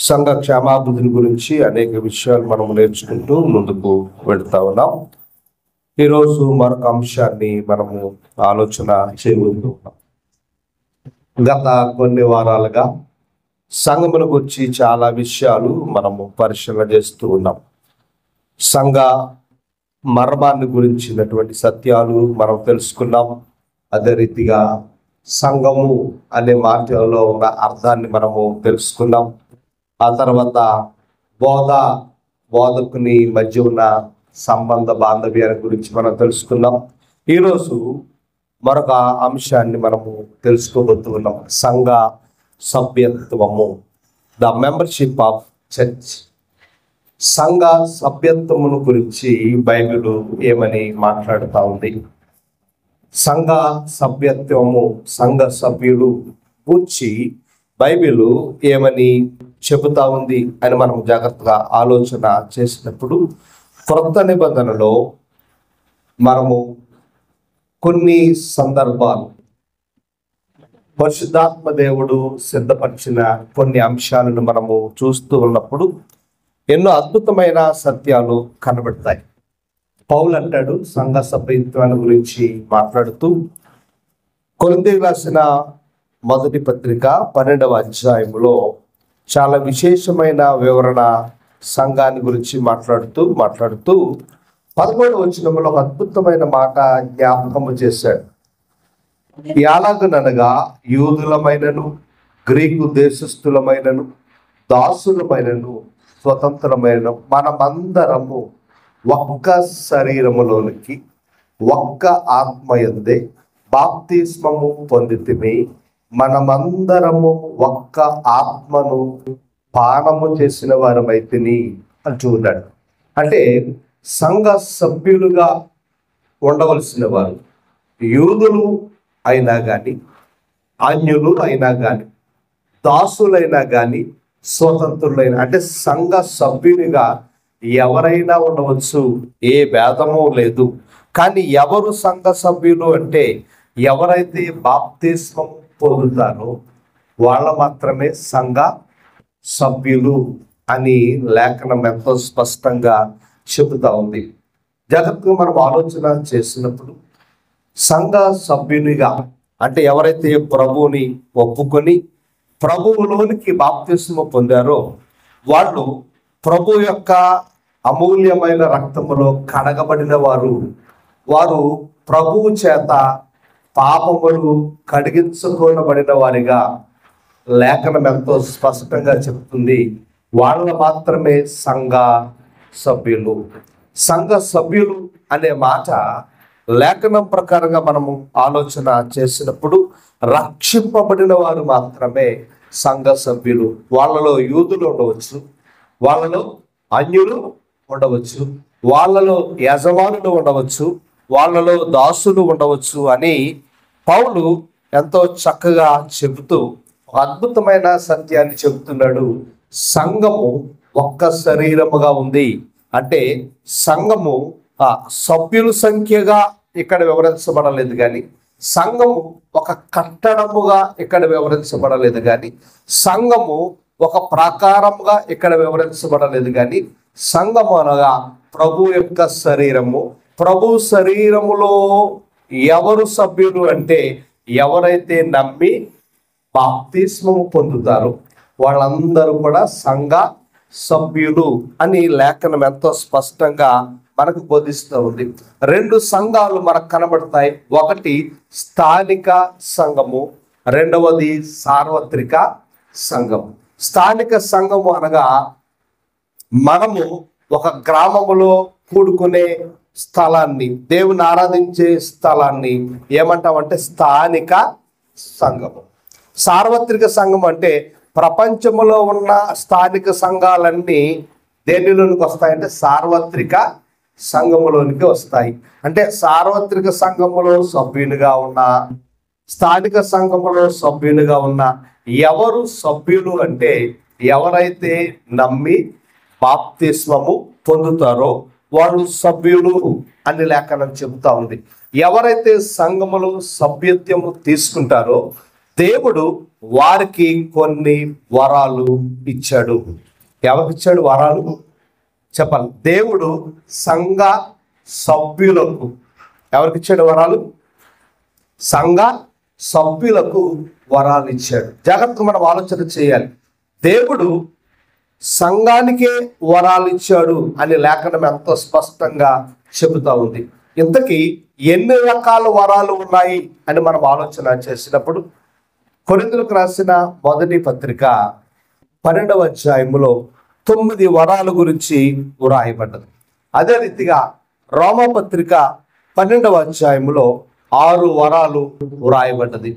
సంఘ క్షేమాభివృద్ధి గురించి అనేక విషయాలు మనం నేర్చుకుంటూ ముందుకు వెళ్తా ఉన్నాం. ఈరోజు మరొక అంశాన్ని మనము ఆలోచన చేయబోతున్నాం. గత కొన్ని వారాలుగా సంఘముల గురించి చాలా విషయాలు మనము పరిశీలన చేస్తూ ఉన్నాం. సంఘ మర్మాన్ని గురించినటువంటి సత్యాలు మనం తెలుసుకున్నాం. అదే రీతిగా సంఘము అనే మాటలో ఉన్న అర్థాన్ని మనము తెలుసుకున్నాం. ఆ తర్వాత బోధకుని మధ్య ఉన్న సంబంధ బాంధవ్యాల గురించి మనం తెలుసుకున్నాం. ఈరోజు మరొక అంశాన్ని మనము తెలుసుకోబోతున్నాం. సంఘ సభ్యత్వము, ద మెంబర్షిప్ ఆఫ్ చర్చ్. సంఘ సభ్యత్వమును గురించి బైబిల్ ఏమని మాట్లాడుతూ ఉంది? సంఘ సభ్యత్వము, సంఘ సభ్యులు గురించి బైబిల్ ఏమని చెబుతా ఉంది అని మనం జాగ్రత్తగా ఆలోచన చేసినప్పుడు, క్రొత్త నిబంధనలో మనము కొన్ని సందర్భాలు పరిశుద్ధాత్మ దేవుడు సిద్ధపరిచిన కొన్ని అంశాలను మనము చూస్తూ ఉన్నప్పుడు ఎన్నో అద్భుతమైన సత్యాలు కనబడతాయి. పౌలు అంటాడు సంఘ సభ్యత్వాన్ని గురించి మాట్లాడుతూ, కొరింథీయులకు రాసిన మొదటి పత్రిక 12వ అధ్యాయంలో చాలా విశేషమైన వివరణ సంఘాన్ని గురించి మాట్లాడుతూ 11వ వచనంలో ఒక అద్భుతమైన మాట జ్ఞాపకము చేశాడు. ఎలాగనగా యూదులమైనను గ్రీకు దేశస్థులమైనను దాసులమైనను స్వతంత్రమైన మనమందరము ఒక్క శరీరములోనికి ఒక్క ఆత్మయందే బాప్తిస్మము పొందితిమి, మనమందరము ఒక్క ఆత్మను పానము చేసిన వారమైతిని అని చూడాడు. అంటే సంఘ సభ్యులుగా ఉండవలసిన వారు యూదులు అయినా కానీ, అన్యులు అయినా కానీ, దాసులైనా కానీ, స్వతంత్రులైన, అంటే సంఘ సభ్యునిగా ఎవరైనా ఉండవచ్చు, ఏ భేదము లేదు. కానీ ఎవరు సంఘ సభ్యులు అంటే ఎవరైతే బాప్తిస్మం పొందుతారో వాళ్ళ మాత్రమే సంఘ సభ్యులు అని లేఖనం ఎంతో స్పష్టంగా చెబుతా ఉంది. జాగ్రత్తగా మనం ఆలోచన చేసినప్పుడు సంఘ సభ్యునిగా అంటే ఎవరైతే ప్రభువుని ఒప్పుకొని ప్రభువులోనికి బాప్తిస్మం పొందారో వాళ్ళు ప్రభు యొక్క అమూల్యమైన రక్తములో కడగబడిన వారు ప్రభువు చేత పాపములు కడిగించుకోబడిన వారిగా లేఖనం ఎంతో స్పష్టంగా చెప్తుంది. వాళ్ళ మాత్రమే సంఘ సభ్యులు. సంఘ సభ్యులు అనే మాట లేఖనం ప్రకారంగా మనము ఆలోచన చేసినప్పుడు రక్షింపబడిన వారు మాత్రమే సంఘ సభ్యులు. వాళ్ళలో యూదులు ఉండవచ్చు, వాళ్ళలో అన్యులు ఉండవచ్చు, వాళ్ళలో యజమానులు ఉండవచ్చు, వాళ్ళలో దాసులు ఉండవచ్చు అని పౌలు ఎంతో చక్కగా చెబుతూ అద్భుతమైన సత్యాన్ని చెబుతున్నాడు. సంఘము ఒక్క శరీరముగా ఉంది. అంటే సంఘము సభ్యుల సంఖ్యగా ఇక్కడ వివరించబడలేదు కానీ, సంఘము ఒక కట్టడముగా ఇక్కడ వివరించబడలేదు కానీ, సంఘము ఒక ప్రాకారముగా ఇక్కడ వివరించబడలేదు కానీ, సంఘము అనగా ప్రభు యొక్క శరీరము. ప్రభు శరీరములో ఎవరు సభ్యులు అంటే ఎవరైతే నమ్మి బాప్తిస్మము పొందుతారో వాళ్ళందరూ కూడా సంఘ సభ్యులు అని లేఖనం ఎంతో స్పష్టంగా మనకు బోధిస్తూ ఉంది. రెండు సంఘాలు మనకు కనబడతాయి. ఒకటి స్థానిక సంఘము, రెండవది సార్వత్రిక సంఘము. స్థానిక సంఘము అనగా మనము ఒక గ్రామములో కూడుకునే స్థలాన్ని, దేవుని ఆరాధించే స్థలాన్ని ఏమంటామంటే స్థానిక సంఘము. సార్వత్రిక సంఘం అంటే ప్రపంచంలో ఉన్న స్థానిక సంఘాలన్నీ దేనిలోనికి వస్తాయంటే సార్వత్రిక సంఘములోనికి వస్తాయి. అంటే సార్వత్రిక సంఘములో సభ్యులుగా ఉన్న, స్థానిక సంఘములో సభ్యులుగా ఉన్న ఎవరు సభ్యులు అంటే ఎవరైతే నమ్మి బాప్తిస్మము పొందుతారో వాళ్ళు సభ్యులు అని లేఖనం చెబుతా ఉంది. ఎవరైతే సంఘములో సభ్యత్వము తీసుకుంటారో దేవుడు వారికి కొన్ని వరాలు ఇచ్చాడు. ఎవరికి ఇచ్చాడు వరాలు చెప్పాలి? దేవుడు సంఘ సభ్యులకు ఎవరికి ఇచ్చాడు వరాలు? సంఘ సభ్యులకు వరాలు ఇచ్చాడు. జాగ్రత్తగా మనం ఆలోచన చేయాలి. దేవుడు సంఘానికే వరాలు ఇచ్చాడు అని లేఖనం ఎంతో స్పష్టంగా చెబుతా ఉంది. ఇంతకీ ఎన్ని రకాల వరాలు ఉన్నాయి అని మనం ఆలోచన చేసినప్పుడు కొరింథీయులకు రాసిన మొదటి పత్రిక 12వ అధ్యాయములో 9 వరాల గురించి వ్రాయబడ్డది. అదే రీతిగా రోమాపత్రిక 12వ అధ్యాయములో 6 వరాలు వ్రాయబడ్డది.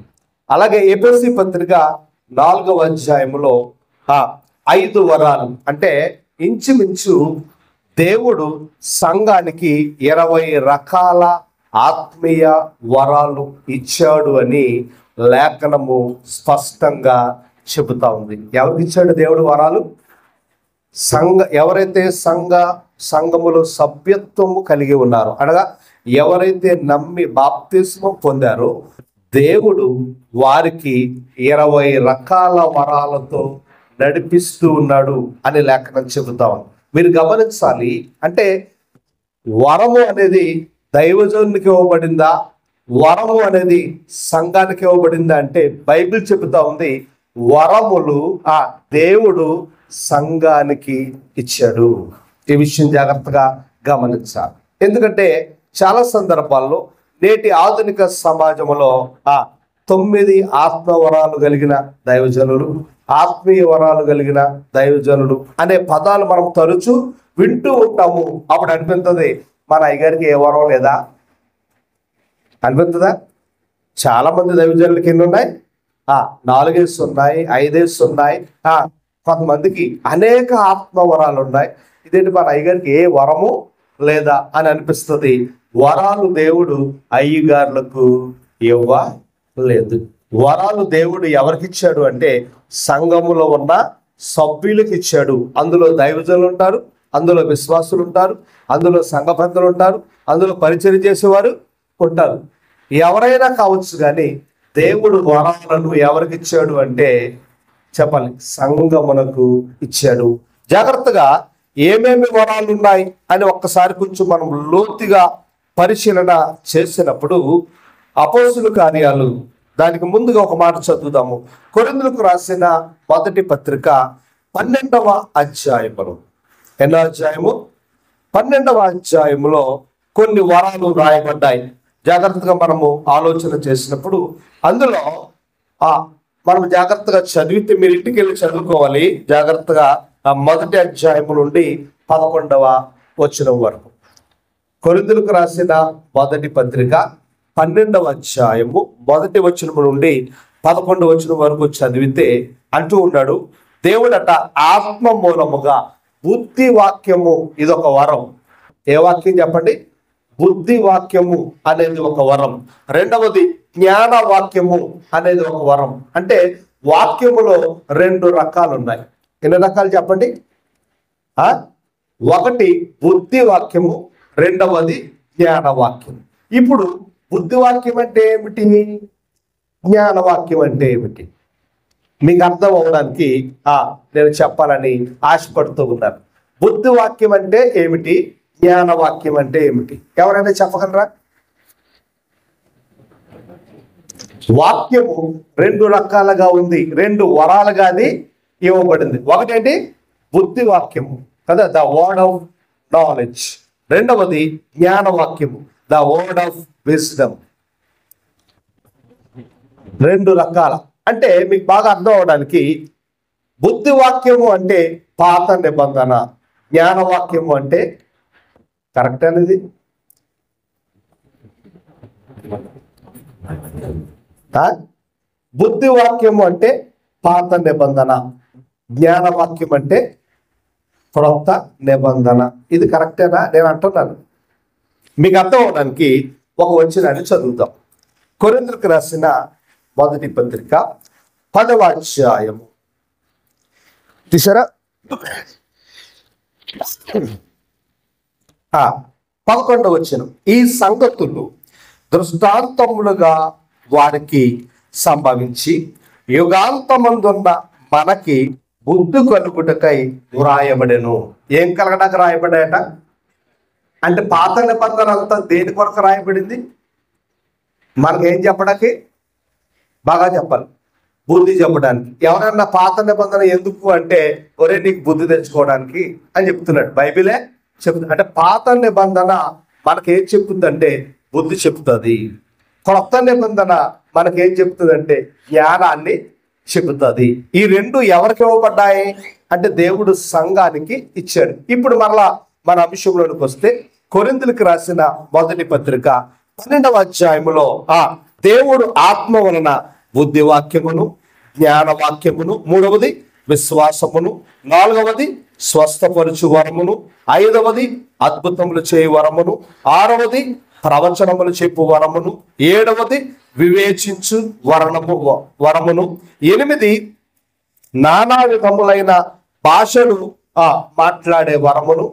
అలాగే ఎఫెసీ పత్రిక 4వ అధ్యాయములో 5 వరాలు. అంటే ఇంచుమించు దేవుడు సంఘానికి 20 రకాల ఆత్మీయ వరాలు ఇచ్చాడు అని లేఖనము స్పష్టంగా చెబుతా ఉంది. ఎవరికి ఇచ్చాడు దేవుడు వరాలు? ఎవరైతే సంఘములో సభ్యత్వము కలిగి ఉన్నారో, అనగా ఎవరైతే నమ్మి బాప్తిస్మం పొందారో దేవుడు వారికి 20 రకాల వరాలతో నడిపిస్తూ ఉన్నాడు అని లేఖనం చెబుతా ఉంది. మీరు గమనించాలి. అంటే వరము అనేది దైవజనునికి ఇవ్వబడిందా, వరము అనేది సంఘానికి ఇవ్వబడిందా అంటే బైబిల్ చెబుతా ఉంది వరములు దేవుడు సంఘానికి ఇచ్చాడు. ఈ విషయం జాగ్రత్తగా గమనించాలి. ఎందుకంటే చాలా సందర్భాల్లో నేటి ఆధునిక సమాజంలో 9 ఆత్మవరాలు కలిగిన దైవజనులు, ఆత్మీయ వరాలు కలిగిన దైవజనులు అనే పదాలు మనం తరచూ వింటూ ఉంటాము. అప్పుడు అనిపిస్తుంది మన అయ్యగారికి ఏ వరం లేదా అనిపిస్తుందా? చాలా మంది దైవజనులకి ఎన్ని ఉన్నాయి? 4 ఏసు ఉన్నాయి, 5 ఏసు ఉన్నాయి. కొంతమందికి అనేక ఆత్మవరాలు ఉన్నాయి. ఇదేంటి మన అయ్యగారికి ఏ వరము లేదా అని అనిపిస్తుంది. వరాలు దేవుడు అయ్యగారులకు ఇవ్వలేదు. వరాలు దేవుడు ఎవరికి ఇచ్చాడు అంటే సంఘములో ఉన్న సభ్యులకు ఇచ్చాడు. అందులో దైవజనులు ఉంటారు, అందులో విశ్వాసులు ఉంటారు, అందులో సంఘ పెద్దలు ఉంటారు, అందులో పరిచయం చేసేవారు ఉంటారు. ఎవరైనా కావచ్చు, కానీ దేవుడు వరాలను ఎవరికి ఇచ్చాడు అంటే చెప్పాలి సంఘమునకు ఇచ్చాడు. జాగ్రత్తగా ఏమేమి వరాలు ఉన్నాయి అని ఒక్కసారి కొంచెం మనం లోతుగా పరిశీలన చేసినప్పుడు అపోస్తుల కార్యాలు దానికి ముందుగా ఒక మాట చదువుదాము. కొరింథీయులకు రాసిన మొదటి పత్రిక 12వ అధ్యాయము. ఎన్నో అధ్యాయము? 12వ అధ్యాయములో కొన్ని వరాలు రాయబడ్డాయి. జాగ్రత్తగా మనము ఆలోచన చేసినప్పుడు అందులో మనం జాగ్రత్తగా చదివితే మీరు ఇంటికి వెళ్ళి చదువుకోవాలి. జాగ్రత్తగా మొదటి అధ్యాయము నుండి 11వ వచనం వరకు. కొరింథీయులకు రాసిన మొదటి పత్రిక 12వ అధ్యాయము మొదటి వచనం నుండి 11వ వచనం వరకు చదివితే అంటూ ఉన్నాడు, దేవుడట ఆత్మ మూలముగా బుద్ధి వాక్యము ఇదొక వరం. ఏ వాక్యం చెప్పండి? బుద్ధి వాక్యము అనేది ఒక వరం. రెండవది జ్ఞాన వాక్యము అనేది ఒక వరం. అంటే వాక్యములో 2 రకాలు ఉన్నాయి. ఎన్ని రకాలు చెప్పండి? ఒకటి బుద్ధి వాక్యము, రెండవది జ్ఞాన వాక్యం. ఇప్పుడు బుద్ధి వాక్యం అంటే ఏమిటి, జ్ఞాన వాక్యం అంటే ఏమిటి మీకు అర్థం అవడానికి నేను చెప్పాలని ఆశపడుతూ ఉన్నాను. బుద్ధి వాక్యం అంటే ఏమిటి, జ్ఞాన వాక్యం అంటే ఏమిటి? ఎవరైనా చెప్పగలరా? వాక్యము 2 రకాలుగా ఉంది, 2 వరాలుగా అది ఇవ్వబడింది. ఒకటేంటి? బుద్ధి వాక్యము కదా, ద వర్డ్ ఆఫ్ నాలెడ్జ్. రెండవది జ్ఞాన వాక్యము, ద వర్డ్ ఆఫ్ విజ్డమ్. 2 రకాల. అంటే మీకు బాగా అర్థం అవడానికి బుద్ధి వాక్యము అంటే పాత నిబంధన, జ్ఞాన వాక్యము అంటే కరెక్ట్ అనేది బుద్ధి వాక్యము అంటే పాత నిబంధన, జ్ఞాన వాక్యం అంటే క్రొత్త నిబంధన. ఇది కరెక్టేనా నేను అంటున్నాను? మీకు అర్థం అవడానికి ఒక వచనాన్ని చదువుతాం. కొరింథీయులకు రాసిన మొదటి పత్రిక 10వ అధ్యాయము. తీసారా? 11వ వచనం. ఈ సంగతులు దృష్టాంతములుగా వారికి సంభవించి యుగాంతమందున్న మనకి బుద్ధి కలుగుటకై వ్రాయబడెను. ఏం కలగడానికి రాయబడాయట అంటే పాత నిబంధన అంతా దేని కొరకు రాయబడింది? మనకేం చెప్పడానికి? బాగా చెప్పాలి, బుద్ధి చెప్పడానికి. ఎవరన్నా పాత నిబంధన ఎందుకు అంటే ఒరే నీకు బుద్ధి తెచ్చుకోవడానికి అని చెప్తున్నాడు. బైబిలే చెప్తుంది. అంటే పాత నిబంధన మనకేం చెప్తుందంటే బుద్ధి చెప్తుంది. కొత్త నిబంధన మనకేం చెప్తుందంటే జ్ఞానాన్ని చెబుతుంది. ఈ రెండు ఎవరికి ఇవ్వబడ్డాయి అంటే దేవుడు సంఘానికి ఇచ్చాడు. ఇప్పుడు మరలా మన అంశంలోనికి వస్తే కొరింథీయులకు రాసిన మొదటి పత్రిక 12వ అధ్యాయములో దేవుడు ఆత్మ వలన బుద్ధి వాక్యమును, జ్ఞాన వాక్యమును, 3వది విశ్వాసమును, 4వది స్వస్థపరచు వరమును, 5వది అద్భుతములు చేయు వరమును, 6వది ప్రవచనములు చెప్పు వరమును, 7వది వివేచించు వరమును, 8 నానా విధములైన భాషలు మాట్లాడే వరమును,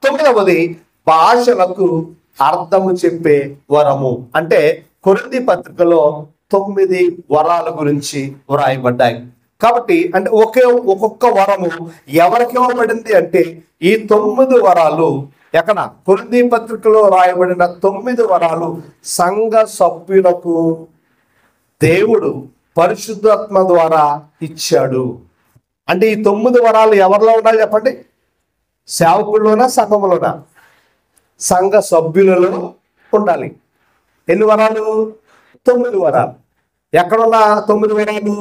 9వది భాషలకు అర్థము చెప్పే వరము. అంటే కొరింథీ పత్రికలో 9 వరాల గురించి వ్రాయబడ్డాయి. కాబట్టి అంటే ఒక్కొక్క వరము ఎవరికి ఇవ్వబడింది అంటే ఈ 9 వరాలు ఎక్కడ కొరింథీ పత్రికలో రాయబడిన 9 వరాలు సంఘ సభ్యులకు దేవుడు పరిశుద్ధాత్మ ద్వారా ఇచ్చాడు. అంటే ఈ 9 వరాలు ఎవరిలో ఉండాలి చెప్పండి? సేవకుల్లోనా, సంఘములోనా? సంఘ సభ్యులలో ఉండాలి. ఎన్ని వరాలు? 9 వరాలు. ఎక్కడున్నా 9 వరాలు?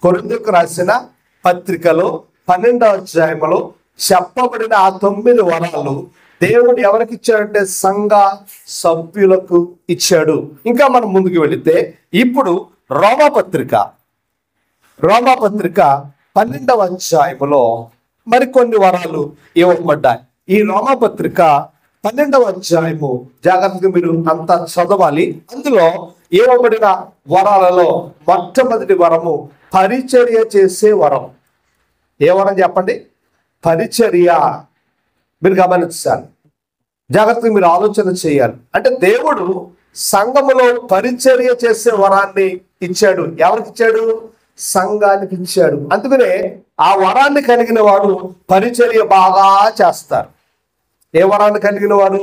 కొరింథీయులకు రాసిన పత్రికలో 12వ అధ్యాయంలో చెప్పబడిన ఆ 9 వరాలు దేవుడు ఎవరికి ఇచ్చాడంటే సంఘ సభ్యులకు ఇచ్చాడు. ఇంకా మనం ముందుకు వెళితే ఇప్పుడు రోమాపత్రిక 12వ అధ్యాయంలో మరికొన్ని వరాలు ఇవ్వబడ్డాయి. ఈ రోమాపత్రిక 12వ అధ్యాయము జాగ్రత్తగా మీరు అంతా చదవాలి. అందులో ఇవ్వబడిన వరాలలో మొట్టమొదటి వరము పరిచర్య చేసే వరం. ఏ వరం చెప్పండి? పరిచర్య. మీరు గమనించాలి, జాగ్రత్తగా మీరు ఆలోచన చేయాలి. అంటే దేవుడు సంఘములో పరిచర్య చేసే వరాన్ని ఇచ్చాడు. ఎవరికి ఇచ్చాడు? సంఘానికి ఇచ్చాడు. అందుకనే ఆ వరాన్ని కలిగిన వారు పరిచర్య బాగా చేస్తారు. ఏ వరాన్ని కలిగిన వారు?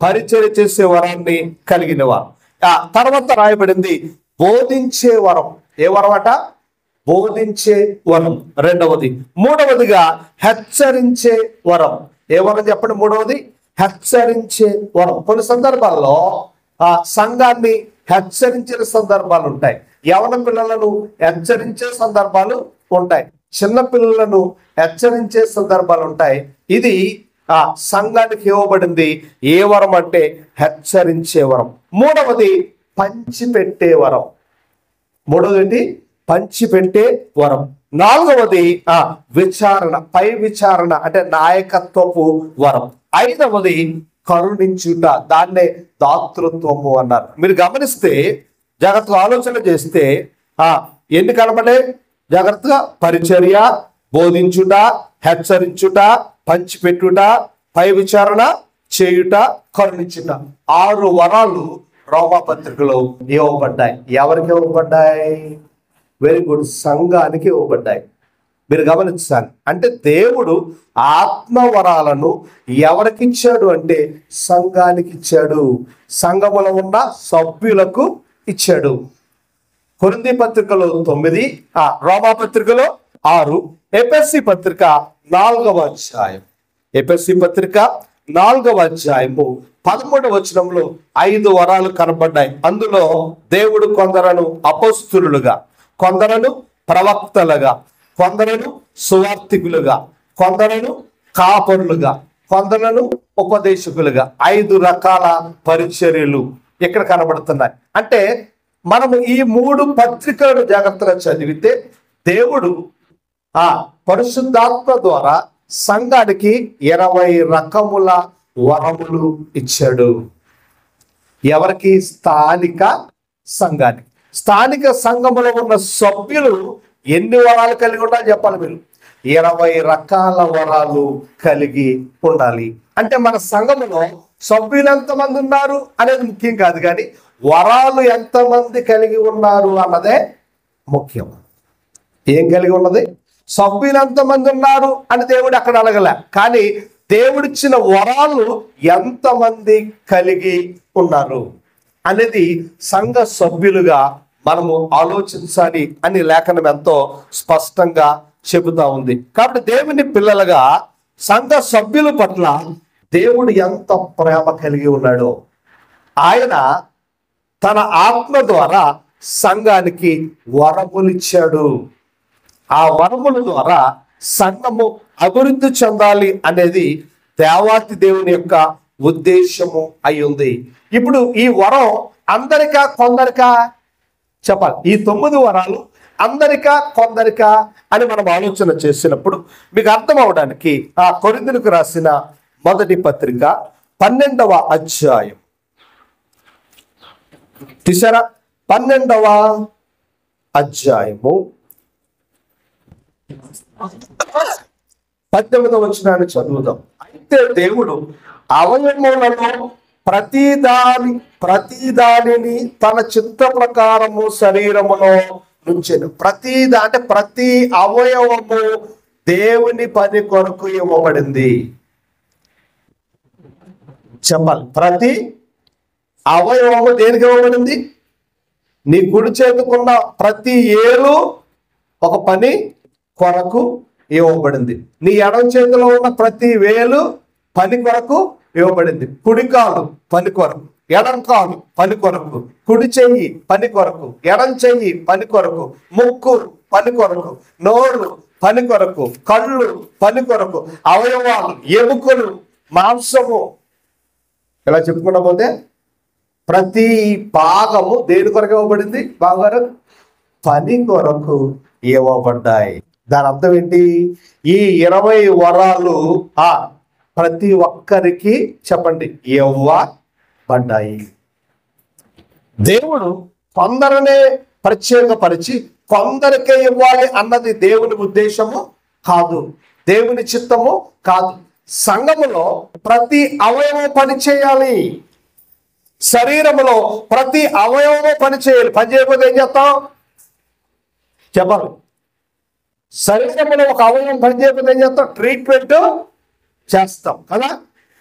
పరిచర్య చేసే వరాన్ని కలిగిన వారు. తర్వాత రాయబడింది బోధించే వరం. ఏ వరం అట? బోధించే వరం 2వది. 3వదిగా హెచ్చరించే వరం. ఏ వరం చెప్పండి? 3వది హెచ్చరించే వరం. కొన్ని సందర్భాల్లో సంఘాన్ని హెచ్చరించిన సందర్భాలు ఉంటాయి. యవన పిల్లలను హెచ్చరించే సందర్భాలు ఉంటాయి. చిన్న పిల్లలను హెచ్చరించే సందర్భాలు ఉంటాయి. ఇది సంఘానికి ఇవ్వబడింది ఏ వరం అంటే హెచ్చరించే వరం. 3వది పంచిపెట్టే వరం. 3వది పంచిపెట్టే వరం. 4వది విచారణ, పై విచారణ అంటే నాయకత్వపు వరం. 5వది కరుణించుట, దాన్నే దాతృత్వము అన్నారు. మీరు గమనిస్తే జాగ్రత్తగా ఆలోచన చేస్తే ఎన్ని కనబడే? జాగ్రత్తగా పరిచర్య, బోధించుట, హెచ్చరించుట, పంచిపెట్టుట, పై విచారణ చేయుట, కరుణించుట. 6 వరాలు రోమాపత్రికలో ఇవ్వబడ్డాయి. ఎవరికి ఇవ్వబడ్డాయి? వెరీ గుడ్, సంఘానికి ఇవ్వబడ్డాయి. మీరు గమనించాలి. అంటే దేవుడు ఆత్మవరాలను ఎవరికి ఇచ్చాడు అంటే సంఘానికి ఇచ్చాడు. సంఘములో ఉన్న సభ్యులకు ఇచ్చాడు. కొరింథీ పత్రికలో 9, రోమాపత్రికలో 6, ఎఫెసీ పత్రిక 4వ అధ్యాయం. ఎఫెసీ పత్రిక 4వ అధ్యాయము 13వ వచనంలో 5 వరాలు కనబడ్డాయి. అందులో దేవుడు కొందరను అపోస్తులుగా, కొందరను ప్రవక్తలుగా, కొందరను సువార్తికులుగా, కొందరను కాపరులుగా, కొందరను ఉపదేశకులుగా 5 రకాల పరిచర్యలు ఇక్కడ కనబడుతున్నాయి. అంటే మనము ఈ 3 పత్రికలను జాగ్రత్తగా చదివితే దేవుడు పరిశుద్ధాత్మ ద్వారా సంఘానికి 20 రకముల వరములు ఇచ్చాడు. ఎవరికి? స్థానిక సంఘానికి. స్థానిక సంఘములో ఉన్న సభ్యులు ఎన్ని వరాలు కలిగి ఉండాలి చెప్పాలి మీరు? 20 రకాల వరాలు కలిగి ఉండాలి. అంటే మన సంఘములో సభ్యులు ఎంతమంది ఉన్నారు అనేది ముఖ్యం కాదు, కానీ వరాలు ఎంతమంది కలిగి ఉన్నారు అన్నదే ముఖ్యం. ఏం కలిగి ఉన్నది? సభ్యులు ఎంతమంది ఉన్నారు అని దేవుడు అక్కడ అడగలే, కానీ దేవుడిచ్చిన వరాలు ఎంతమంది కలిగి ఉన్నారు అనేది సంఘ సభ్యులుగా మనము ఆలోచించాలి అని లేఖనం ఎంతో స్పష్టంగా చెబుతా ఉంది. కాబట్టి దేవుని పిల్లలుగా సంఘ సభ్యుల పట్ల దేవుడు ఎంత ప్రేమ కలిగి ఉన్నాడో, ఆయన తన ఆత్మ ద్వారా సంఘానికి వరములిచ్చాడు. ఆ వరముల ద్వారా సంఘము అభివృద్ధి చెందాలి అనేది దేవాతి దేవుని యొక్క ఉద్దేశము అయి ఉంది. ఇప్పుడు ఈ వరం అందరికా కొందరికా చెప్పాలి. ఈ 9 వరాలు అందరికా కొందరికా అని మనం ఆలోచన చేసినప్పుడు మీకు అర్థం అవడానికి ఆ కొరింథీయులకు రాసిన మొదటి పత్రిక 12వ అధ్యాయం తీసారా? 12వ అధ్యాయము 18వ వచనాన్ని చదువుదాం. అయితే దేవుడు అవయవములలో ప్రతిదానిని తన చిత్త ప్రకారము శరీరములో నుంచెను. ప్రతి అవయవము దేవుని పని కొరకు ఇవ్వబడింది. చెప్పాలి, ప్రతి అవయవము దేనికి ఇవ్వబడింది? నీ కుడి చేతుకున్న ప్రతి ఏలు ఒక పని కొరకు ఇవ్వబడింది. నీ ఎడమ చేతిలో ఉన్న ప్రతి వేలు పని కొరకు ఇవ్వబడింది. కుడి కాలు పని కొరకు, ఎడం కాలు పని కొరకు, కుడి చెయ్యి పని కొరకు, ఎడం చెయ్యి పని కొరకు, ముక్కు పని కొరకు, నోరు పని కొరకు, కళ్ళు పని కొరకు, అవయవాలు, ఎముకలు, మాంసము, ఇలా చెప్పుకుంటా పోతే ప్రతి భాగము దేని కొరకు ఇవ్వబడింది? బాగారు పని కొరకు ఇవ్వబడ్డాయి. దాని అర్థం ఏంటి? ఈ 20 వరాలు ప్రతి ఒక్కరికి చెప్పండి ఇవ్వబడ్డాయి. దేవుడు కొందరనే ప్రత్యేకపరిచి కొందరికే ఇవ్వాలి అన్నది దేవుని ఉద్దేశము కాదు, దేవుని చిత్తము కాదు. సంఘములో ప్రతి అవయవం పని చేయాలి. శరీరములో ప్రతి అవయవము పని చేయాలి. పని చేయకపోతే ఏం చేస్తాం? చెప్పాలి. శరీరంలో ఒక అవయవం పని చేయకపోతే ఏం చేస్తాం? ట్రీట్మెంట్ చేస్తాం కదా,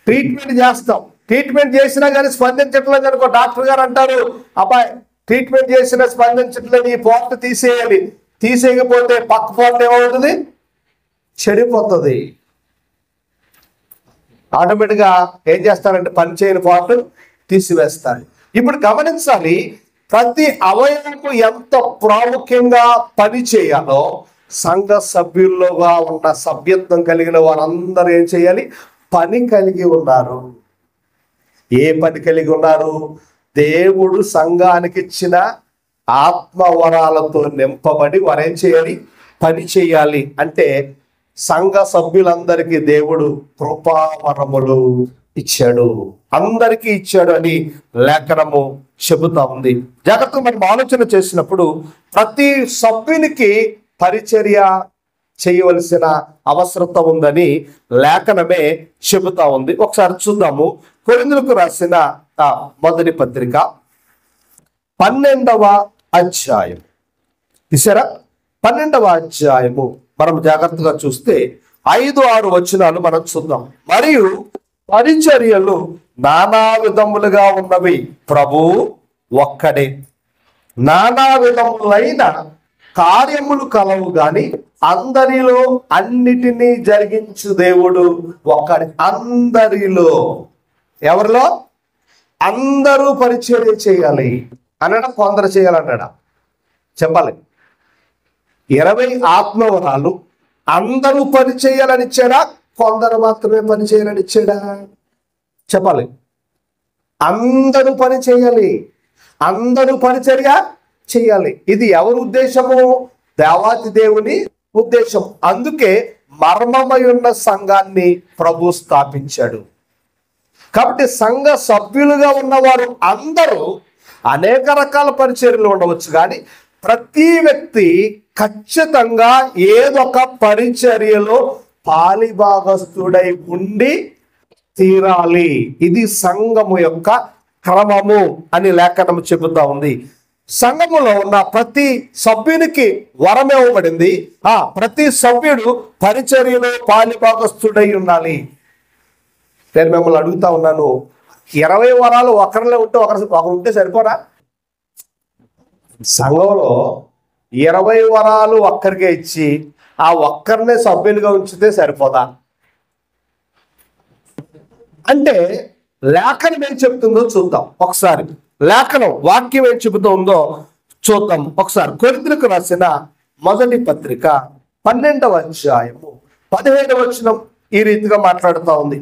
ట్రీట్మెంట్ చేస్తాం. ట్రీట్మెంట్ చేసినా కానీ స్పందించట్లేదు అనుకో, డాక్టర్ గారు అంటారు, అబ్బాయి ట్రీట్మెంట్ చేసినా స్పందించట్లేదు, ఈ పోర్ట్ తీసేయాలి. తీసేయకపోతే పక్క పోర్ట్ ఏమవుతుంది? చెడిపోతుంది. ఆటోమేటిక్గా ఏం చేస్తారంటే పని చేయని పోర్ట్ తీసివేస్తారు. ఇప్పుడు గమనించాలి, ప్రతి అవయవంకు ఎంత ప్రాముఖ్యంగా పని చేయాలో సంఘ సభ్యుల్లోగా ఉన్న సభ్యత్వం కలిగిన వారందరూ ఏం చేయాలి? పని కలిగి ఉన్నారు. ఏ పని కలిగి ఉన్నారు? దేవుడు సంఘానికి ఇచ్చిన ఆత్మవరాలతో నింపబడి వారేం చేయాలి? పని చేయాలి. అంటే సంఘ సభ్యులందరికీ దేవుడు కృపావరములు ఇచ్చాడు, అందరికీ ఇచ్చాడు అని లేఖనము చెబుతా ఉంది. జాగ్రత్తగా మనం ఆలోచన చేసినప్పుడు ప్రతి సభ్యునికి పరిచర్య చేయవలసిన అవసరత ఉందని లేఖనమే చెబుతా ఉంది. ఒకసారి చూద్దాము. కొరింథీయులకు రాసిన మొదటి పత్రిక 12వ అధ్యాయం తీసారా? 12వ అధ్యాయము మనం జాగ్రత్తగా చూస్తే 5-6 వచనాలు మనం చూద్దాం. మరియు పరిచర్యలు నానా విధములుగా ఉన్నవి, ప్రభువు ఒక్కడే. నానా విధములైన కార్యములు కలవు గాని అందరిలో అన్నిటినీ జరిగించు దేవుడు ఒక్కడే. అందరిలో, ఎవరిలో? అందరూ పరిచర్య చేయాలి అన్నాడా? కొందరు చేయాలన్నాడా? చెప్పాలి. 20 ఆత్మవరాలు అందరూ పని చేయాలని ఇచ్చాడా? కొందరు మాత్రమే పని చేయాలని ఇచ్చాడా? చెప్పాలి. అందరూ పని చేయాలి, అందరూ పరిచర్య చేయాలి. ఇది ఎవరి ఉద్దేశము? దేవాతి దేవుని ఉద్దేశం. అందుకే మర్మమై ఉన్న సంఘాన్ని ప్రభు స్థాపించాడు. కాబట్టి సంఘ సభ్యులుగా ఉన్నవారు అందరూ అనేక రకాల పరిచర్యలు ఉండవచ్చు, కానీ ప్రతి వ్యక్తి ఖచ్చితంగా ఏదొక పరిచర్యలో పాలిభాగస్తుడై ఉండి తీరాలి. ఇది సంఘము యొక్క క్రమము అని లేఖనము చెబుతా ఉంది. సంఘములో ఉన్న ప్రతి సభ్యునికి వరం ఇవ్వబడింది. ప్రతి సభ్యుడు పరిచర్యలో పాలిభాగస్తుడై ఉండాలి. నేను మిమ్మల్ని అడుగుతా ఉన్నాను, 20 వరాలు ఒకరిలో ఉంటే ఒకరు ఉంటే సరిపోరా? సంఘంలో 20 వరాలు ఒక్కరికే ఇచ్చి ఆ ఒక్కరినే సభ్యులుగా ఉంచితే సరిపోదా? అంటే లేఖనం ఏం చెప్తుందో చూద్దాం ఒకసారి. లేఖనం వాక్యం ఏం చెబుతుందో చూద్దాం ఒకసారి. కొరింథీయులకు రాసిన మొదటి పత్రిక 12వ అధ్యాయము 17వ వచనం ఈ రీతిగా మాట్లాడుతూ ఉంది.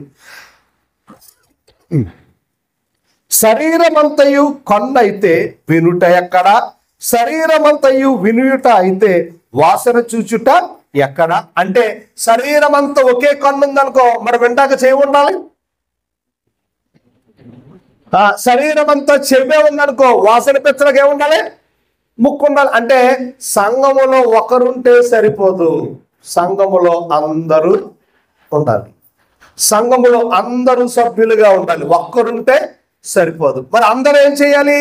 శరీరమంతయు కన్నైతే వినుట ఎక్కడ? శరీరమంతయు వినుట అయితే వాసన చూచుట ఎక్కడ? అంటే శరీరమంతా ఒకే కన్ను ఉందనుకో, మరి వింటాక చేయి ఉండాలి. శరీరం అంతా చెవే ఉందనుకో, వాసన పెంచడానికి ఏముండాలి? ముక్కు ఉండాలి. అంటే సంఘములో ఒకరుంటే సరిపోదు, సంఘములో అందరూ ఉండాలి. సంఘములో అందరూ సభ్యులుగా ఉండాలి. ఒక్కరుంటే సరిపోదు. మరి అందరూ ఏం చేయాలి?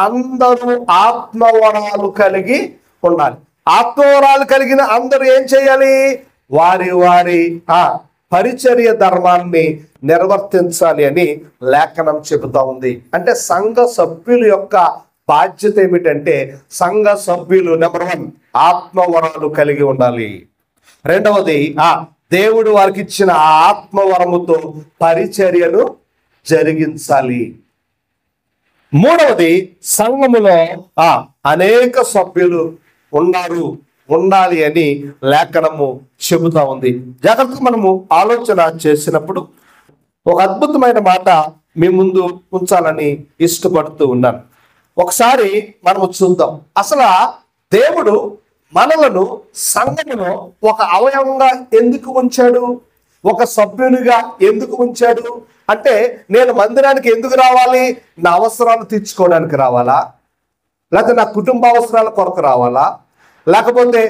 అందరూ ఆత్మవరాలు కలిగి ఉండాలి. ఆత్మవరాలు కలిగిన అందరూ ఏం చేయాలి? వారి వారి పరిచర్య ధర్మాన్ని నిర్వర్తించాలి అని లేఖనం చెబుతా ఉంది. అంటే సంఘ సభ్యుల యొక్క బాధ్యత ఏమిటంటే, సంఘ సభ్యులు నెంబర్ 1 ఆత్మవరాలు కలిగి ఉండాలి. రెండవది, దేవుడు వారికి ఇచ్చిన ఆ ఆత్మవరముతో పరిచర్యను జరిగించాలి. మూడవది, సంఘములో అనేక సభ్యులు ఉండాలి అని లేఖనము చెబుతా ఉంది. జాగ్రత్తగా మనము ఆలోచన చేసినప్పుడు ఒక అద్భుతమైన మాట మీ ముందు ఉంచాలని ఇష్టపడుతూ ఉన్నాను. ఒకసారి మనము చూద్దాం, అసలు దేవుడు మనలను సంఘములో ఒక అవయవంగా ఎందుకు ఉంచాడు? ఒక సభ్యునిగా ఎందుకు ఉంచాడు? అంటే నేను మందిరానికి ఎందుకు రావాలి? నా అవసరాలు తీర్చుకోవడానికి రావాలా? లేకపోతే నా కుటుంబ అవసరాల కొరకు రావాలా? లేకపోతే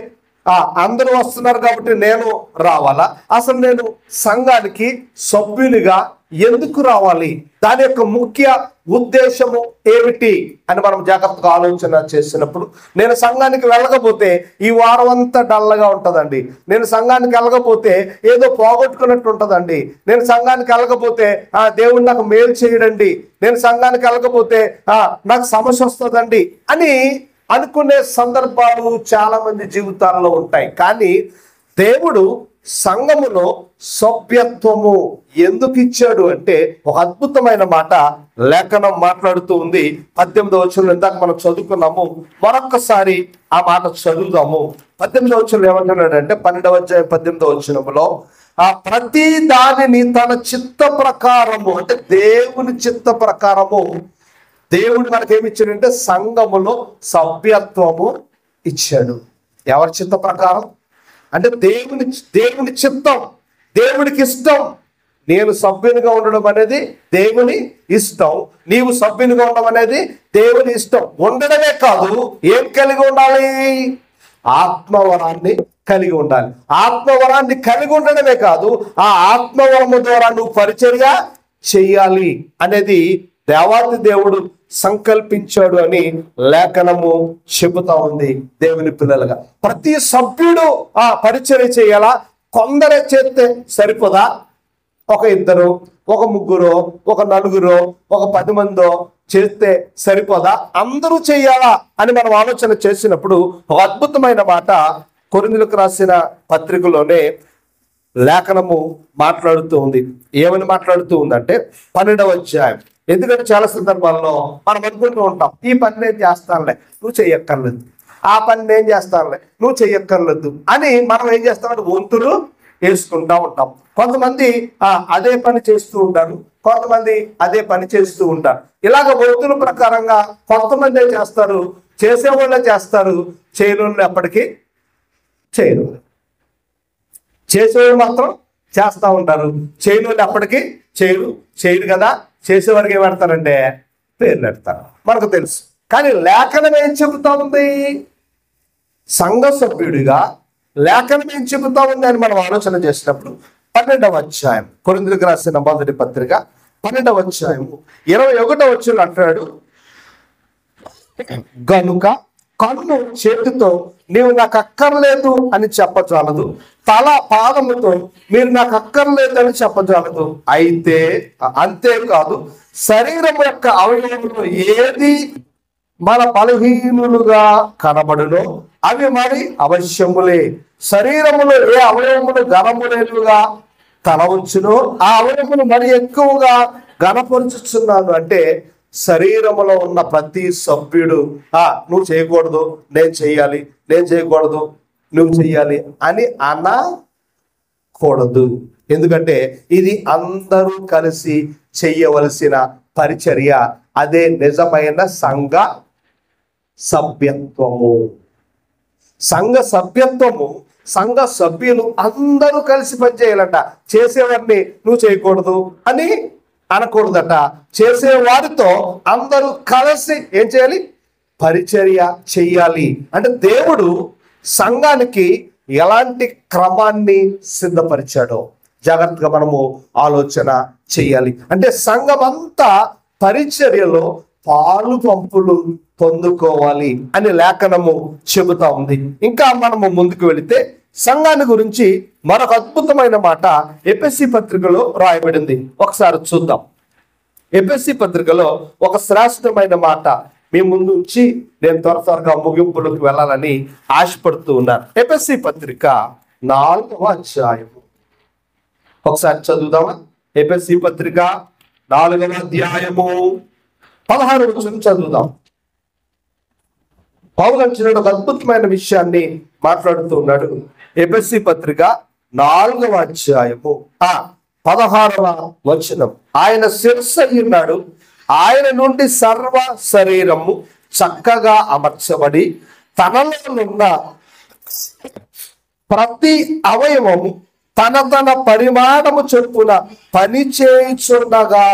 అందరూ వస్తున్నారు కాబట్టి నేను రావాలా? అసలు నేను సంఘానికి సభ్యునిగా ఎందుకు రావాలి? దాని యొక్క ముఖ్య ఉద్దేశము ఏమిటి అని మనం జాగ్రత్తగా ఆలోచన చేసినప్పుడు, నేను సంఘానికి వెళ్ళకపోతే ఈ వారం అంతా డల్లగా ఉంటుందండి. నేను సంఘానికి వెళ్ళకపోతే ఏదో పోగొట్టుకున్నట్టు ఉంటుందండి. నేను సంఘానికి వెళ్ళకపోతే దేవుడు నాకు మేలు చేయడండి. నేను సంఘానికి వెళ్ళకపోతే నాకు సమస్య వస్తుందండి అని అనుకునే సందర్భాలు చాలా మంది జీవితాల్లో ఉంటాయి. కానీ దేవుడు సంఘములో సభ్యత్వము ఎందుకు ఇచ్చాడు అంటే, ఒక అద్భుతమైన మాట లేఖనం మాట్లాడుతూ ఉంది. 18వ వచనం ఇందాక మనం చదువుకున్నాము, మరొక్కసారి ఆ మాట చదువుదాము. 18వ వచనం ఏమంటున్నాడంటే, 12వ అధ్యాయం 18వ వచనంలో ప్రతి దానిని తన చిత్త ప్రకారము, అంటే దేవుని చిత్త ప్రకారము, దేవుడు మనకేమి ఇచ్చాడంటే సంఘములో సభ్యత్వము ఇచ్చాడు. ఎవరి చిత్త ప్రకారం అంటే దేవుని చిత్తం, దేవుడికి ఇష్టం. నేను సభ్యునిగా ఉండడం అనేది దేవుని ఇష్టం, నీవు సభ్యునిగా ఉండడం అనేది దేవుని ఇష్టం. ఉండడమే కాదు, ఏం కలిగి ఉండాలి? ఆత్మవరాన్ని కలిగి ఉండాలి. ఆత్మవరాన్ని కలిగి ఉండడమే కాదు, ఆ ఆత్మవరము ద్వారా నువ్వు పరిచర్య చెయ్యాలి అనేది దేవాది దేవుడు సంకల్పించాడు అని లేఖనము చెబుతా ఉంది. దేవుని పిల్లలుగా ప్రతి సభ్యుడు పరిచర్య చేయాలా? కొందరే చేస్తే సరిపోదా? ఒక ఇద్దరు, ఒక ముగ్గురు, ఒక నలుగురు, ఒక 10 మందో చేస్తే సరిపోదా? అందరూ చేయాలా అని మనం ఆలోచన చేసినప్పుడు ఒక అద్భుతమైన మాట కొరింథీయులకు రాసిన పత్రికలోనే లేఖనము మాట్లాడుతూ ఉంది. ఏమని మాట్లాడుతూ ఉందంటే 12వ అధ్యాయం. ఎందుకంటే చాలా సందర్భాల్లో మనం అనుకుంటూ ఉంటాం, ఈ పని నేను చేస్తానులే, నువ్వు చెయ్యక్కర్లేదు, ఆ పని నేను చేస్తానులే, నువ్వు చెయ్యక్కర్లేదు అని మనం ఏం చేస్తామంటే వంతులు వేసుకుంటా ఉంటాం. కొంతమంది అదే పని చేస్తూ ఉంటారు, కొంతమంది అదే పని చేస్తూ ఉంటారు. ఇలాగ వంతుల ప్రకారంగా కొంతమంది ఏం చేస్తారు, చేసేవాళ్ళే చేస్తారు, చేయని ఎప్పటికీ చేయరు. చేసేవాళ్ళు మాత్రం చేస్తూ ఉంటారు, చేయని వాళ్ళు ఎప్పటికీ చేయరు కదా. చేసేవారికి ఏం పెడతారంటే పేర్లు పెడతారు, మనకు తెలుసు. కానీ లేఖనం ఏం చెబుతా ఉంది? సంఘ సభ్యుడిగా లేఖనం ఏం చెబుతా ఉంది అని మనం ఆలోచన చేసినప్పుడు 12వ అధ్యాయం కొరింథీయులకు రాసిన మొదటి పత్రిక 12వ అధ్యాయము 21వ వచనం అంటాడు, గనుక కన్ను చేతితో నీవు నాకు అక్కర్లేదు అని చెప్పజాలదు, తల పాదముతో మీరు నాకు అక్కర్లేదు అని చెప్పజాలదు. అయితే అంతేకాదు, శరీరం యొక్క అవయవంలో ఏది మన బలహీనులుగా కనబడునో అవి మరి అవశ్యములే. శరీరములో ఏ అవయవములు ఘనములేనుగా తల ఉంచునో ఆ అవయవములు మరి ఎక్కువగా ఘనపరుచుచున్నాను. అంటే శరీరములో ఉన్న ప్రతి సభ్యుడు నువ్వు చేయకూడదు, నేను చెయ్యాలి, నేను చేయకూడదు, నువ్వు చెయ్యాలి అని అనకూడదు. ఎందుకంటే ఇది అందరూ కలిసి చెయ్యవలసిన పరిచర్య. అదే నిజమైన సంఘ సభ్యత్వము. సంఘ సభ్యత్వము, సంఘ సభ్యులు అందరూ కలిసి పనిచేయాలంట. చేసేవారిని నువ్వు చేయకూడదు అని అనకూడదట. చేసేవారితో అందరూ కలిసి ఏం చేయాలి? పరిచర్య చెయ్యాలి. అంటే దేవుడు సంఘానికి ఎలాంటి క్రమాన్ని సిద్ధపరిచాడో జాగ్రత్తగా మనము ఆలోచన చెయ్యాలి. అంటే సంఘం అంతా పరిచర్యలో పాలు పంపులు పొందుకోవాలి అని లేఖనము చెబుతా ఉంది. ఇంకా మనము ముందుకు వెళితే సంఘాన్ని గురించి మరొక అద్భుతమైన మాట ఎఫెసీ పత్రికలో రాయబడింది. ఒకసారి చూద్దాం. ఎఫెసీ పత్రికలో ఒక శ్రేష్టమైన మాట మీ ముందు ఉంచి నేను త్వరగా ముగింపులోకి వెళ్ళాలని ఆశపడుతూ ఉన్నాను. ఎఫెసీ పత్రిక 4వ అధ్యాయము ఒకసారి చదువుదామా? ఎఫెసీ పత్రిక 4వ అధ్యాయము 16వ వచనం చదువుదాం. పౌలు ఒక అద్భుతమైన విషయాన్ని మాట్లాడుతూ ఉన్నాడు. ఎఫెసీ పత్రిక 4వ అధ్యాయము 16వ వచనం. ఆయన శిరస్సు అయి ఉన్నాడు, ఆయన నుండి సర్వ శరీరము చక్కగా అమర్చబడి తనలోనున్న ప్రతి అవయవము తన పరిమాణము చొప్పున పని చేయుచుండగా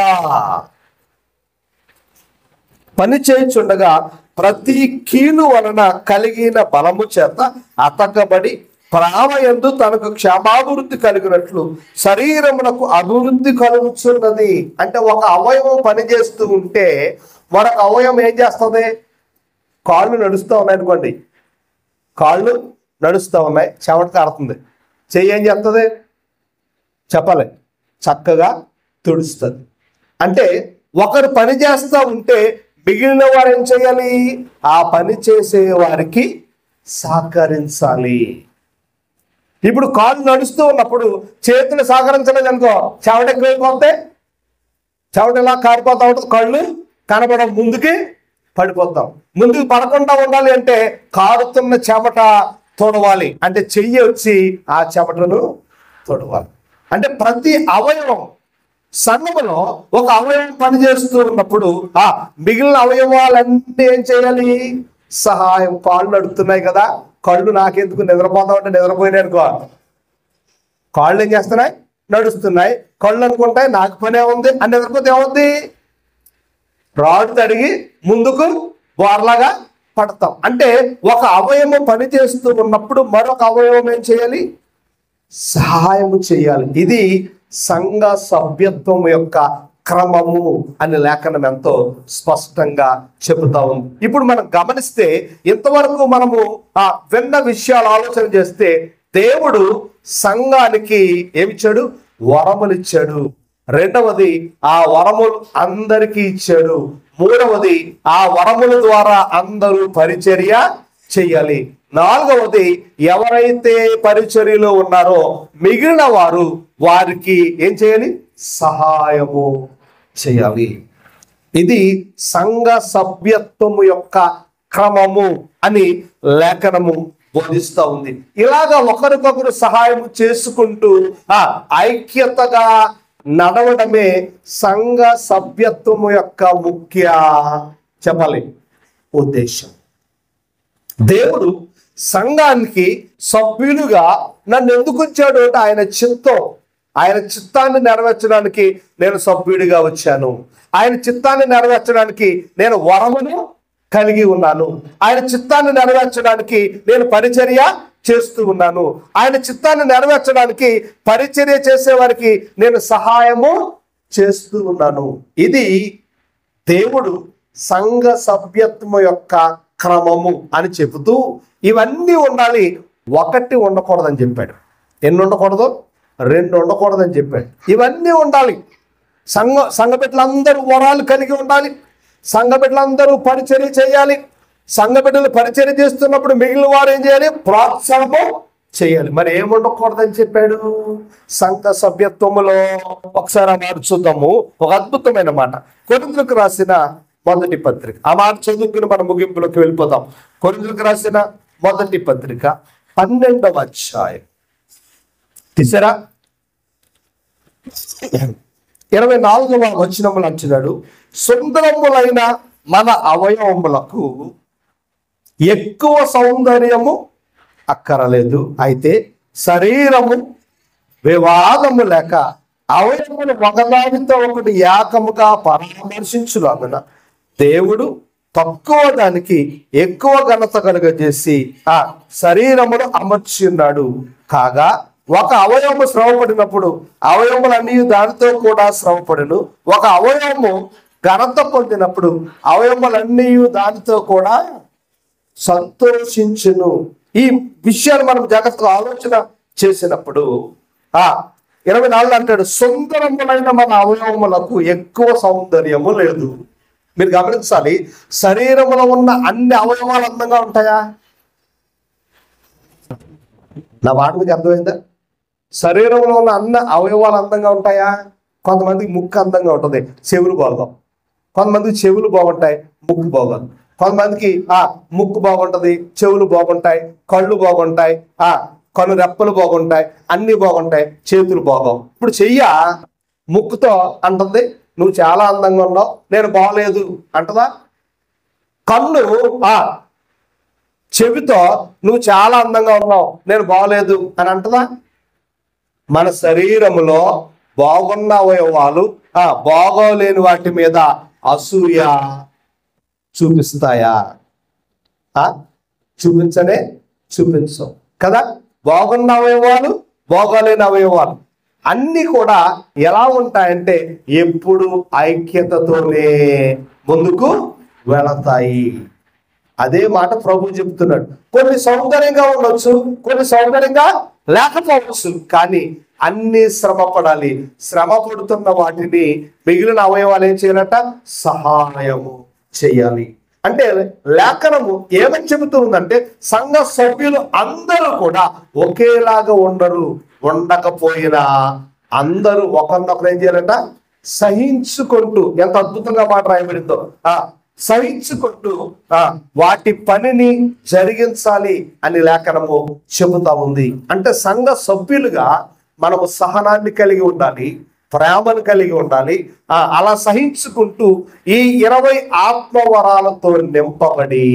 ప్రతి కీలు వలన కలిగిన బలము చేత అతకబడి ప్రాణయందు తనకు క్షేమాభివృద్ధి కలిగినట్లు శరీరమునకు అభివృద్ధి కలుగుతున్నది. అంటే ఒక అవయవం పనిచేస్తూ ఉంటే మరొక అవయవం ఏం చేస్తుంది? కాళ్ళు నడుస్తూ ఉన్నాయి అనుకోండి, కాళ్ళు నడుస్తూ ఉన్నాయి, చెమట కారుతుంది, చెయ్యి ఏం చేస్తుంది? చెప్పాలి, చక్కగా తుడుస్తుంది. అంటే ఒకరు పని చేస్తూ ఉంటే మిగిలిన వారు ఏం చేయాలి? ఆ పని చేసే వారికి సహకరించాలి. ఇప్పుడు కాళ్ళు నడుస్తూ ఉన్నప్పుడు చేతులు సహకరించలేదు అనుకో, చెమట ఎక్కువైపోతే చెమట ఎలా కారిపోతా ఉంటుంది, కళ్ళు కనపడం, ముందుకి పడిపోతాం. ముందుకు పడకుండా ఉండాలి అంటే కారుతున్న చెమట తొడవాలి. అంటే చెయ్యి వచ్చి ఆ చెమటను తొడవాలి. అంటే ప్రతి అవయవం సంఘములో ఒక అవయవం పనిచేస్తూ ఉన్నప్పుడు మిగిలిన అవయవాలన్నీ ఏం చేయాలి? సహాయం. కాళ్ళు నడుస్తున్నాయి కదా, కళ్ళు నాకెందుకు, నిద్రపోతా ఉంటే నిద్రపోయినాయి అనుకో, కాళ్ళు ఏం చేస్తున్నాయి? నడుస్తున్నాయి. కళ్ళు అనుకుంటాయి నాకు పనే ఉంది అని నిద్రపోతే ఏముంది? రాడు తడిగి ముందుకు బోర్లాగా పడతాం. అంటే ఒక అవయవం పనిచేస్తూ ఉన్నప్పుడు మరొక అవయవం ఏం చేయాలి? సహాయము చేయాలి. ఇది సంఘ సభ్యత్వం యొక్క క్రమము అని లేఖనం ఎంతో స్పష్టంగా చెబుతా ఉంది. ఇప్పుడు మనం గమనిస్తే ఇంతవరకు మనము విన్న విషయాలు ఆలోచన చేస్తే దేవుడు సంఘానికి ఏమిచ్చాడు? వరములు ఇచ్చాడు. రెండవది ఆ వరములు అందరికీ ఇచ్చాడు. మూడవది ఆ వరముల ద్వారా అందరూ పరిచర్య చెయ్యాలి. నాలుగవది ఎవరైతే పరిచర్యలో ఉన్నారో మిగిలిన వారు వారికి ఏం చేయాలి? సహాయము చేయాలి. ఇది సంఘ సభ్యత్వము యొక్క క్రమము అని లేఖనము బోధిస్తూ ఉంది. ఇలాగా ఒకరికొకరు సహాయం చేసుకుంటూ ఐక్యతగా నడవడమే సంఘ సభ్యత్వము యొక్క ముఖ్య ఉద్దేశం. దేవుడు సంఘానికి సభ్యులుగా నన్ను ఎందుకు వచ్చాడు అంటే ఆయన చిత్తాన్ని నెరవేర్చడానికి నేను సభ్యుడిగా వచ్చాను. ఆయన చిత్తాన్ని నెరవేర్చడానికి నేను వరమును కలిగి ఉన్నాను. ఆయన చిత్తాన్ని నెరవేర్చడానికి నేను పరిచర్య చేస్తూ ఉన్నాను. ఆయన చిత్తాన్ని నెరవేర్చడానికి పరిచర్య చేసే వారికి నేను సహాయము చేస్తూ ఉన్నాను. ఇది దేవుడు సంఘ సభ్యత్వం యొక్క క్రమము అని చెబుతూ ఇవన్నీ ఉండాలి, ఒకటి ఉండకూడదని చెప్పాడు. ఎన్ని ఉండకూడదు? 2 ఉండకూడదని చెప్పాడు. ఇవన్నీ ఉండాలి. సంఘ బిడ్డలందరూ వరాలు కలిగి ఉండాలి. సంఘ బిడ్డలందరూ పరిచర్య చేయాలి. సంఘ బిడ్డలు పరిచర్య చేస్తున్నప్పుడు మిగిలిన వారు ఏం చేయాలి? ప్రోత్సాహం చేయాలి. మరి ఏం ఉండకూడదని చెప్పాడు? సంఘ సభ్యత్వములో ఒకసారి ఆ మాట చూద్దాము. ఒక అద్భుతమైన మాట, కొరింథీయులకు రాసిన మొదటి పత్రిక. ఆ మాట చదువుకుని మన ముగింపులోకి వెళ్ళిపోదాం. కొరింథీయులకు రాసిన మొదటి పత్రిక 12వ అధ్యాయం తీసారా? 24వ వచనములు అంటున్నాడు, సుందరములైన మన అవయవములకు ఎక్కువ సౌందర్యము అక్కరలేదు, అయితే శరీరము వివాదము లేక అవయవములు ఒకదానితో ఒకటి ఏకముగా పరామర్శించులాగున దేవుడు తక్కువ దానికి ఎక్కువ ఘనత కలుగజేసి ఆ శరీరమును అమర్చి ఉన్నాడు. కాగా ఒక అవయవము శ్రమపడినప్పుడు అవయవములన్నీ దానితో కూడా శ్రమపడును. ఒక అవయవము ఘనత పొందినప్పుడు అవయవములన్నీ దానితో కూడా సంతోషించును. ఈ విషయాలు మనం జాగ్రత్తగా ఆలోచన చేసినప్పుడు 24 అంటాడు, సుందరములైన మన అవయవములకు ఎక్కువ సౌందర్యము లేదు. మీరు గమనించాలి, శరీరంలో ఉన్న అన్ని అవయవాలు అందంగా ఉంటాయా? నా మాట మీకు అర్థమైందా? శరీరంలో ఉన్న అన్ని అవయవాలు అందంగా ఉంటాయా? కొంతమందికి ముక్కు అందంగా ఉంటుంది, చెవులు బాగా. కొంతమందికి చెవులు బాగుంటాయి, ముక్కు బాగోదు. కొంతమందికి ముక్కు బాగుంటుంది, చెవులు బాగుంటాయి, కళ్ళు బాగుంటాయి, కళ్ళు రెప్పలు బాగుంటాయి, అన్ని బాగుంటాయి, చేతులు బాగోవు. ఇప్పుడు చెయ్య ముక్కుతో అంటుంది, నువ్వు చాలా అందంగా ఉన్నావు, నేను బాగలేదు అంటదా? కన్ను చెవితో నువ్వు చాలా అందంగా ఉన్నావు, నేను బాగలేదు అని అంటదా? మన శరీరములో బాగున్న అవయవాలు బాగోలేని వాటి మీద అసూయ చూపిస్తాయా? చూపించవు కదా. బాగున్న అవయవాలు, బాగోలేని అవయవాలు అన్నీ కూడా ఎలా ఉంటాయంటే ఎప్పుడు ఐక్యతతోనే ముందుకు వెళతాయి. అదే మాట ప్రభు చెప్తున్నాడు. కొన్ని సౌందర్యంగా ఉండొచ్చు, కొన్ని సౌందర్యంగా లేకపోవచ్చు, కానీ అన్ని శ్రమ పడాలి. శ్రమ పడుతున్న వాటిని మిగిలిన అవయవాలు ఏం చేయాలట? సహాయము చేయాలి. అంటే లేఖనము ఏమని చెబుతూ ఉందంటే సంఘ సభ్యులు అందరూ కూడా ఒకేలాగా ఉండరు. ఉండకపోయినా అందరూ ఒకరినొకరు ఏం చేయాలంట? సహించుకుంటూ, ఎంత అద్భుతంగా మాట రాయబడిందో, సహించుకుంటూ వాటి పనిని జరిగించాలి అని లేఖనము చెబుతా ఉంది. అంటే సంఘ సభ్యులుగా మనము సహనాన్ని కలిగి ఉండాలి, ప్రేమను కలిగి ఉండాలి. అలా సహించుకుంటూ ఈ 20 ఆత్మవరాలతో నింపబడి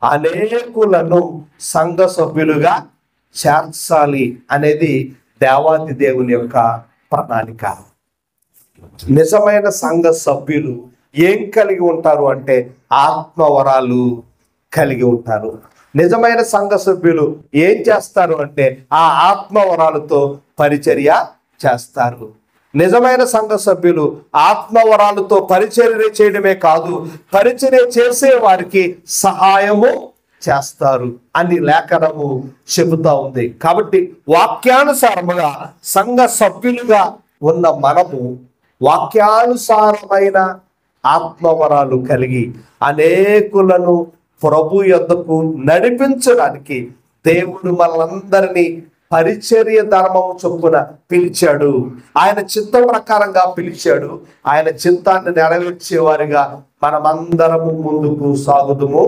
అనేకులను సంఘ సభ్యులుగా చేర్చాలి అనేది దేవాది దేవుని యొక్క ప్రణాళిక. నిజమైన సంఘ సభ్యులు ఏం కలిగి ఉంటారు అంటే ఆత్మవరాలు కలిగి ఉంటారు. నిజమైన సంఘ సభ్యులు ఏం చేస్తారు అంటే ఆ ఆత్మవరాలతో పరిచర్య చేస్తారు. నిజమైన సంఘ సభ్యులు ఆత్మవరాలతో పరిచర్య చేయడమే కాదు, పరిచర్య చేసే వారికి సహాయము చేస్తారు అని లేఖనము చెబుతా ఉంది. కాబట్టి వాక్యానుసారముగా సంఘ సభ్యులుగా ఉన్న మనము వాక్యానుసారమైన ఆత్మవరాలు కలిగి అనేకులను ప్రభు యొద్దకు నడిపించడానికి దేవుడు మనందరినీ పరిచర్య ధర్మము చొప్పున పిలిచాడు. ఆయన చిత్తం ప్రకారంగా పిలిచాడు. ఆయన చిత్తాన్ని నెరవేర్చే వారిగా మనమందరము ముందుకు సాగుదుము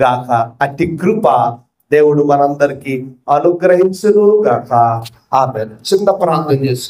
గాక. అట్టి కృప దేవుడు మనందరికీ అనుగ్రహించును గాక. ఆమేన్. చిన్న ప్రార్థన చేసి